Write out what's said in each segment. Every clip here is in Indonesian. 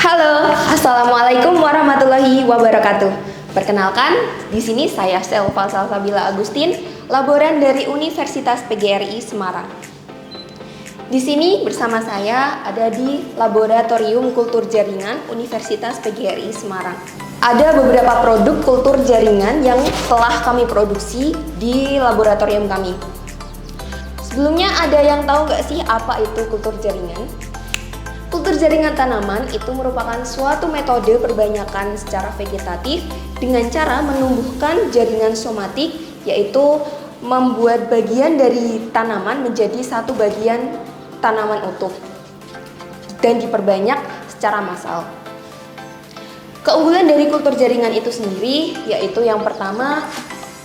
Halo, assalamualaikum warahmatullahi wabarakatuh. Perkenalkan, di sini saya Selva Salsabila Agustin, laboran dari Universitas PGRI Semarang. Di sini bersama saya ada di Laboratorium Kultur Jaringan Universitas PGRI Semarang. Ada beberapa produk kultur jaringan yang telah kami produksi di laboratorium kami. Sebelumnya ada yang tahu nggak sih apa itu kultur jaringan? Kultur jaringan tanaman itu merupakan suatu metode perbanyakan secara vegetatif dengan cara menumbuhkan jaringan somatik, yaitu membuat bagian dari tanaman menjadi satu bagian tanaman utuh dan diperbanyak secara massal. Keunggulan dari kultur jaringan itu sendiri yaitu yang pertama,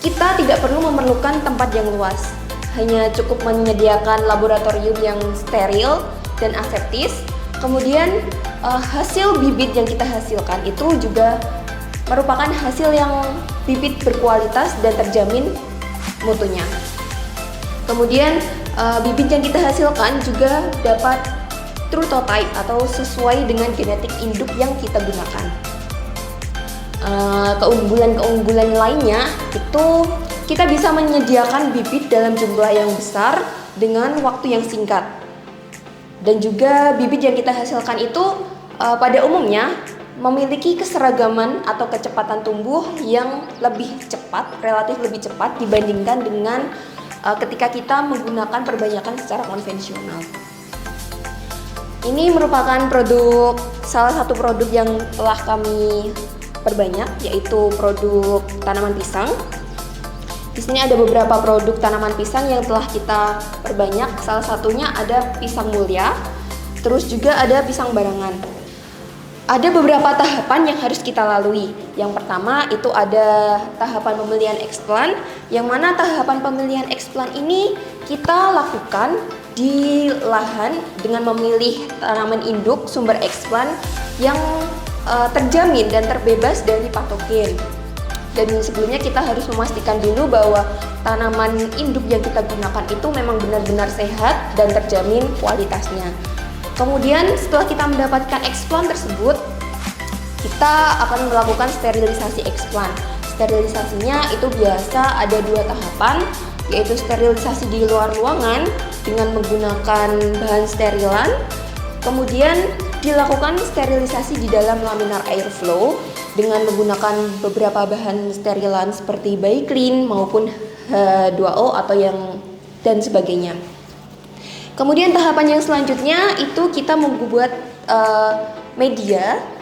kita tidak perlu memerlukan tempat yang luas, hanya cukup menyediakan laboratorium yang steril dan aseptis. Kemudian hasil bibit yang kita hasilkan itu juga merupakan hasil yang bibit berkualitas dan terjamin mutunya. Kemudian bibit yang kita hasilkan juga dapat true to type atau sesuai dengan genetik induk yang kita gunakan. Keunggulan-keunggulan lainnya itu kita bisa menyediakan bibit dalam jumlah yang besar dengan waktu yang singkat. Dan juga bibit yang kita hasilkan itu pada umumnya memiliki keseragaman atau kecepatan tumbuh yang lebih cepat, relatif lebih cepat dibandingkan dengan ketika kita menggunakan perbanyakan secara konvensional. Ini merupakan salah satu produk yang telah kami perbanyak, yaitu produk tanaman pisang. Di sini ada beberapa produk tanaman pisang yang telah kita perbanyak. Salah satunya ada pisang mulia, terus juga ada pisang barangan. Ada beberapa tahapan yang harus kita lalui. Yang pertama itu ada tahapan pemilihan eksplan, yang mana tahapan pemilihan eksplan ini kita lakukan di lahan dengan memilih tanaman induk sumber eksplan yang terjamin dan terbebas dari patogen. Dan sebelumnya kita harus memastikan dulu bahwa tanaman induk yang kita gunakan itu memang benar-benar sehat dan terjamin kualitasnya. Kemudian setelah kita mendapatkan eksplan tersebut, kita akan melakukan sterilisasi eksplan. Sterilisasinya itu biasa ada 2 tahapan, yaitu sterilisasi di luar ruangan dengan menggunakan bahan sterilan, kemudian dilakukan sterilisasi di dalam laminar airflow dengan menggunakan beberapa bahan sterilan seperti Biclean maupun H2O atau dan sebagainya. Kemudian tahapan yang selanjutnya itu kita membuat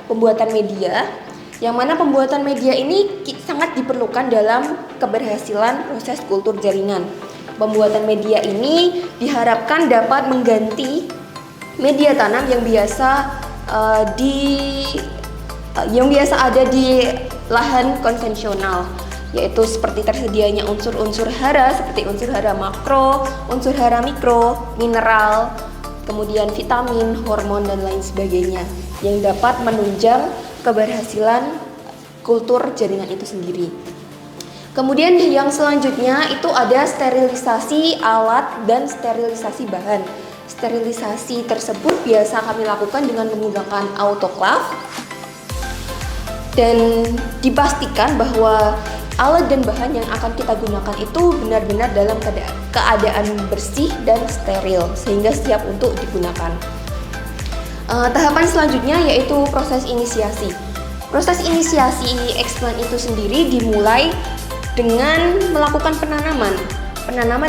pembuatan media, yang mana pembuatan media ini sangat diperlukan dalam keberhasilan proses kultur jaringan. Pembuatan media ini diharapkan dapat mengganti media tanam yang biasa ada di lahan konvensional, yaitu seperti tersedianya unsur-unsur hara seperti unsur hara makro, unsur hara mikro, mineral, kemudian vitamin, hormon, dan lain sebagainya yang dapat menunjang keberhasilan kultur jaringan itu sendiri. Kemudian yang selanjutnya itu ada sterilisasi alat dan sterilisasi bahan. Sterilisasi tersebut biasa kami lakukan dengan menggunakan autoclave dan dipastikan bahwa alat dan bahan yang akan kita gunakan itu benar-benar dalam keadaan bersih dan steril sehingga siap untuk digunakan. Tahapan selanjutnya yaitu proses inisiasi. Proses inisiasi eksplan itu sendiri dimulai dengan melakukan penanaman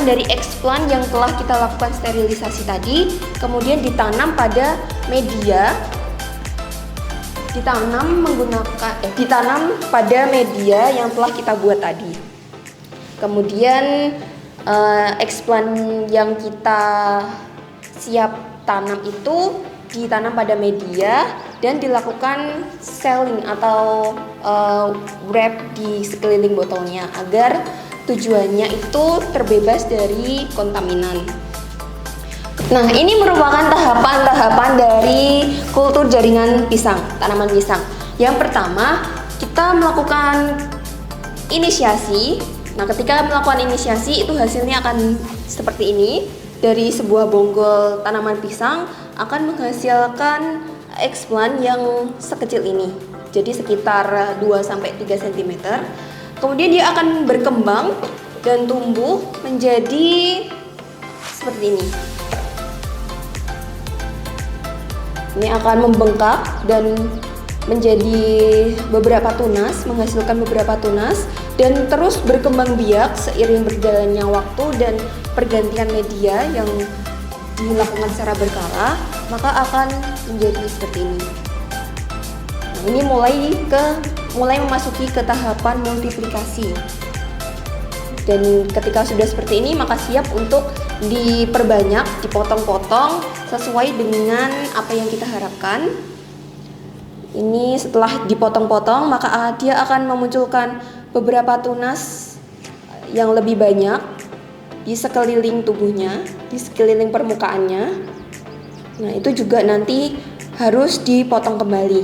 dari eksplan yang telah kita lakukan sterilisasi tadi, kemudian ditanam pada media, ditanam pada media yang telah kita buat tadi. Kemudian eksplan yang kita siap tanam itu ditanam pada media dan dilakukan selling atau wrap di sekeliling botolnya agar tujuannya itu terbebas dari kontaminan. Nah, ini merupakan tahapan-tahapan dari kultur jaringan pisang, tanaman pisang. Yang pertama, kita melakukan inisiasi. Nah, ketika melakukan inisiasi itu hasilnya akan seperti ini. Dari sebuah bonggol tanaman pisang akan menghasilkan explant yang sekecil ini. Jadi sekitar 2-3 cm. Kemudian dia akan berkembang dan tumbuh menjadi seperti ini. Ini akan membengkak dan menjadi beberapa tunas, menghasilkan beberapa tunas dan terus berkembang biak seiring berjalannya waktu dan pergantian media yang dilakukan secara berkala, maka akan menjadi seperti ini. Nah, ini mulai memasuki ke tahapan multiplikasi. Dan ketika sudah seperti ini, maka siap untuk diperbanyak, dipotong-potong sesuai dengan apa yang kita harapkan. Ini setelah dipotong-potong, maka dia akan memunculkan beberapa tunas yang lebih banyak di sekeliling tubuhnya, di sekeliling permukaannya. Nah, itu juga nanti harus dipotong kembali.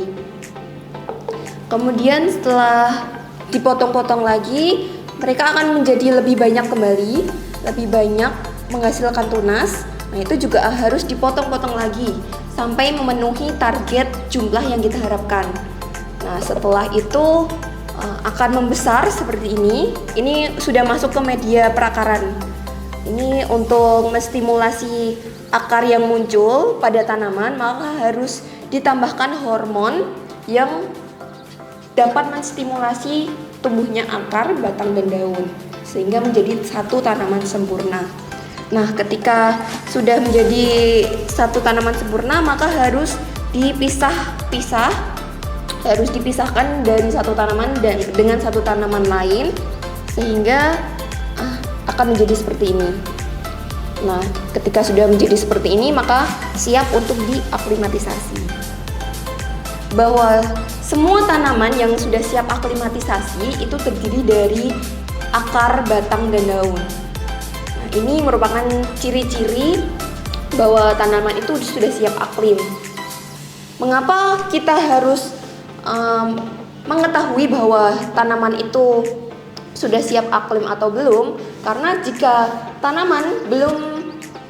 Kemudian setelah dipotong-potong lagi, mereka akan menjadi lebih banyak kembali, lebih banyak menghasilkan tunas. Nah, itu juga harus dipotong-potong lagi sampai memenuhi target jumlah yang kita harapkan. Nah, setelah itu akan membesar seperti ini. Ini sudah masuk ke media perakaran. Ini untuk menstimulasi akar yang muncul pada tanaman, maka harus ditambahkan hormon yang dapat menstimulasi tumbuhnya akar, batang, dan daun sehingga menjadi satu tanaman sempurna. Nah, ketika sudah menjadi satu tanaman sempurna, maka harus dipisahkan dari satu tanaman dan dengan satu tanaman lain sehingga akan menjadi seperti ini. Nah, ketika sudah menjadi seperti ini, maka siap untuk diaklimatisasi. Bahwa semua tanaman yang sudah siap aklimatisasi itu terdiri dari akar, batang, dan daun. Nah, ini merupakan ciri-ciri bahwa tanaman itu sudah siap aklim. Mengapa kita harus mengetahui bahwa tanaman itu sudah siap aklim atau belum? Karena jika tanaman belum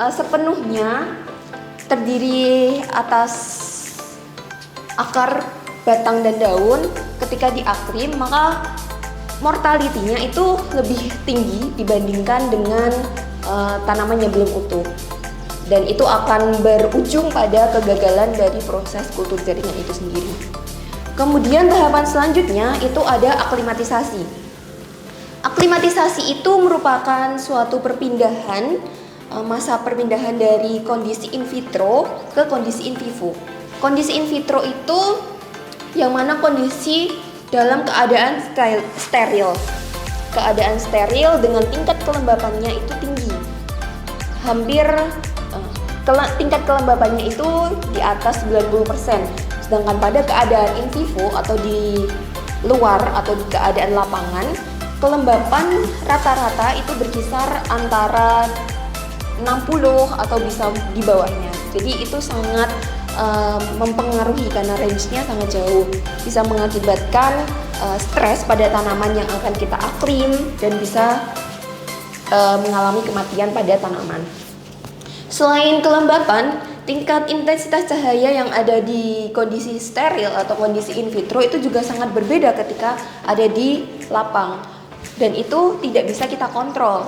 sepenuhnya terdiri atas akar, batang, dan daun, ketika diaklim maka mortality-nya itu lebih tinggi dibandingkan dengan tanaman yang belum utuh, dan itu akan berujung pada kegagalan dari proses kultur jaringan itu sendiri. Kemudian tahapan selanjutnya itu ada aklimatisasi. Aklimatisasi itu merupakan suatu perpindahan, masa perpindahan dari kondisi in vitro ke kondisi in vivo. Kondisi in vitro itu yang mana kondisi dalam keadaan steril. Keadaan steril dengan tingkat kelembapannya itu tinggi. Hampir tingkat kelembapannya itu di atas 90%. Sedangkan pada keadaan in vivo atau di luar atau di keadaan lapangan, kelembapan rata-rata itu berkisar antara 60 atau bisa di bawahnya. Jadi itu sangat mempengaruhi karena range-nya sangat jauh, bisa mengakibatkan stres pada tanaman yang akan kita aklim dan bisa mengalami kematian pada tanaman. Selain kelembapan, tingkat intensitas cahaya yang ada di kondisi steril atau kondisi in vitro itu juga sangat berbeda ketika ada di lapang, dan itu tidak bisa kita kontrol.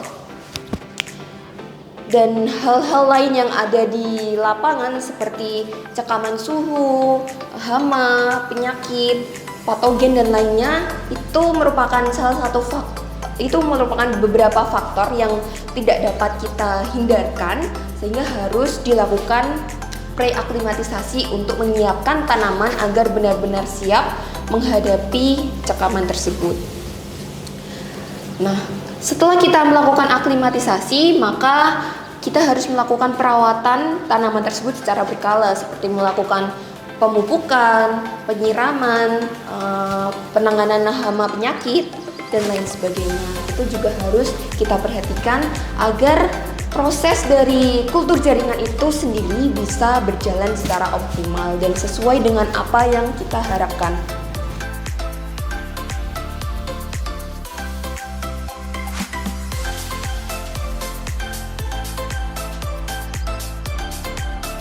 Dan hal-hal lain yang ada di lapangan seperti cekaman suhu, hama, penyakit, patogen dan lainnya itu merupakan beberapa faktor yang tidak dapat kita hindarkan, sehingga harus dilakukan preaklimatisasi untuk menyiapkan tanaman agar benar-benar siap menghadapi cekaman tersebut. Nah, setelah kita melakukan aklimatisasi, maka kita harus melakukan perawatan tanaman tersebut secara berkala, seperti melakukan pemupukan, penyiraman, penanganan hama penyakit, dan lain sebagainya. Itu juga harus kita perhatikan agar proses dari kultur jaringan itu sendiri bisa berjalan secara optimal dan sesuai dengan apa yang kita harapkan.